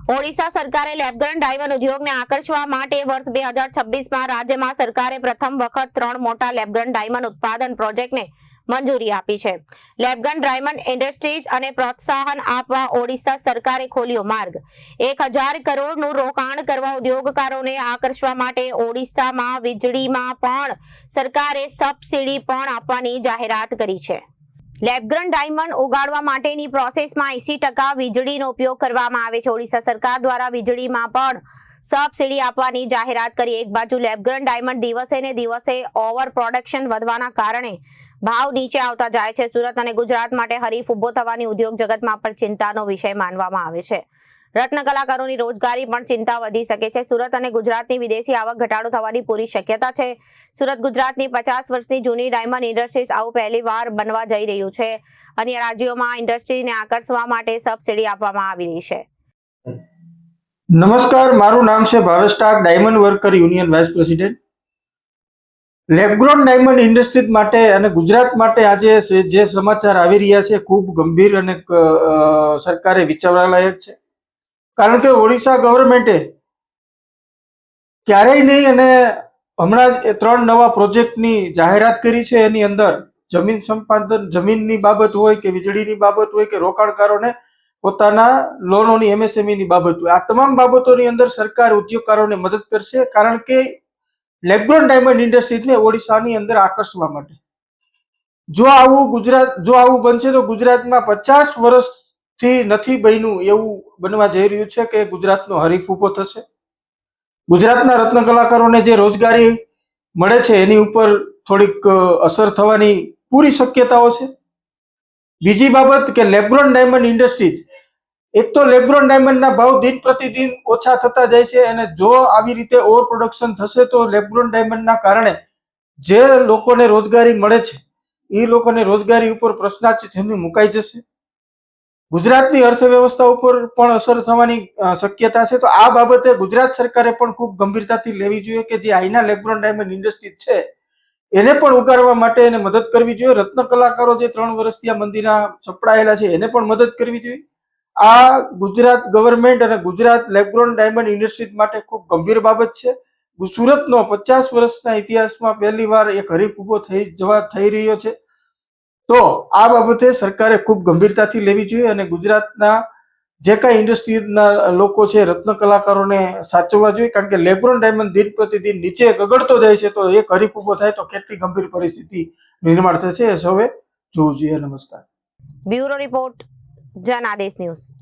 ઓડિશા સરકારે lab-grown diamond ઉદ્યોગને આકર્ષવા માટે વર્ષ 2026માં રાજ્યમાં સરકારે પ્રથમ વખત 3 મોટા લેબગ્રોન ડાયમંડ ઉત્પાદન પ્રોજેક્ટને મંજૂરી આપી છે. લેબગ્રોન ડાયમંડ ઇન્ડસ્ટ્રીઝ અને પ્રોત્સાહન આપવા ઓડિશા સરકારે ખોલ્યો માર્ગ. 1000 કરોડનું રોકાણ કરવા ઉદ્યોગકારોને આકર્ષવા માટે ઓડિશામાં વીજળીમાં પણ સરકારે સબસિડી પણ આપવાની જાહેરાત કરી છે. લેબગ્રોન ડાયમંડ ઉગાડવા માટેની પ્રોસેસમાં 80% વીજળીનો ઉપયોગ કરવામાં આવે છે. ઓડિશા સરકાર દ્વારા વીજળીમાં પણ સબસિડી આપવાની જાહેરાત કરી. એક બાજુ લેબગ્રોન ડાયમંડ દિવસે ને દિવસે ઓવર પ્રોડક્શન વધવાના કારણે ભાવ નીચે આવતા જાય છે. સુરત અને ગુજરાત માટે હરીફ ઉભો થવાની ઉદ્યોગ જગતમાં પણ ચિંતાનો વિષય માનવામાં આવે છે. રત્ન કલાકારોની રોજગારી પણ ચિંતા વધી શકે છે. સુરત અને ગુજરાતની વિદેશી આવક ઘટાડો થવાની પૂરી શક્યતા છે. સુરત ગુજરાતની 50 વર્ષની જૂની ડાયમંડ ઇન્ડસ્ટ્રીઝ આવું પહેલીવાર બનવા જઈ રહ્યું છે. અન્ય રાજ્યોમાં ઇન્ડસ્ટ્રીને આકર્ષવા માટે સબસિડી આપવામાં આવી રહી છે. નમસ્કાર, મારું નામ છે Bhavesh Tak, diamond worker union vice president. Lab grown diamond industries માટે અને ગુજરાત માટે આજે જે સમાચાર આવી રહ્યા છે ખૂબ ગંભીર અને સરકારે વિચારવા લાયક છે. કારણ કે ઓડિશા ગવર્મેન્ટે ક્યારેય નહીં અને હમણાં જ 3 નવા પ્રોજેક્ટની જાહેરાત કરી છે. એની અંદર જમીન સંપાદન, જમીનની બાબત હોય કે વીજળીની બાબત હોય કે રોકાણકારોને પોતાના લોનોની MSMEની બાબત હોય, આ તમામ બાબતોની અંદર સરકાર ઉદ્યોગકારોને મદદ કરશે. કારણ કે લેબગ્રોન ડાયમંડ ઇન્ડસ્ટ્રીઝને ઓડિશાની અંદર આકર્ષવા માટે જો આવું બનશે તો ગુજરાતમાં 50 વર્ષથી નથી બન્યું એવું બનવા જઈ રહ્યું છે કે ગુજરાતનો હરીફ ઉભો થશે. ગુજરાતના રત્ન કલાકારોને જે રોજગારી મળે છે એની ઉપર થોડીક અસર થવાની પૂરી શક્યતાઓ છે. બીજી બાબત કે લેબગ્રોન ડાયમંડ ઇન્ડસ્ટ્રીઝ, એક તો લેબગ્રોન ડાયમંડના ભાવ દિન પ્રતિદિન ઓછા થતા જાય છે અને જો આવી રીતે ઓવર પ્રોડક્શન થશે તો લેબગ્રોન ડાયમંડના કારણે જે લોકોને રોજગારી મળે છે એ લોકોને રોજગારી ઉપર પ્રશ્નાર્થ મુકાઈ જશે. ગુજરાતની અર્થવ્યવસ્થા ઉપર પણ અસર થવાની શક્યતા છે. તો આ બાબતે ગુજરાત સરકારે પણ ખૂબ ગંભીરતાથી લેવી જોઈએ કે જે અહીંના લેબગ્રોન ડાયમંડ ઇન્ડસ્ટ્રીઝ છે એને પણ ઉગારવા માટે એને મદદ કરવી જોઈએ. રત્ન કલાકારો જે 3 વર્ષથી આ મંદીના સપડાયેલા છે એને પણ મદદ કરવી જોઈએ. આ ગુજરાત ગવર્મેન્ટ અને ગુજરાત લેબગ્રોન ડાયમંડ ઇન્ડસ્ટ્રીઝ માટે ખૂબ ગંભીર બાબત છે. સુરતનો 50 વર્ષના ઇતિહાસમાં પહેલીવાર એક હરીફ ઉભો થઈ રહ્યો છે. તો આ બાબતે સરકારે ખૂબ ગંભીરતાથી લેવી જોઈએ અને ગુજરાતના જે કાંઈ ઇન્ડસ્ટ્રીઝના લોકો છે, રત્ન કલાકારોને સાચવવા જોઈએ. કારણ કે લેબગ્રોન ડાયમંડ દિન પ્રતિદિન નીચે ગગડતો જાય છે તો એક હરીફ ઉભો થાય તો કેટલી ગંભીર પરિસ્થિતિ નિર્માણ થશે એ સૌએ જોવું જોઈએ. નમસ્કાર. Bureau report, Janadesh news.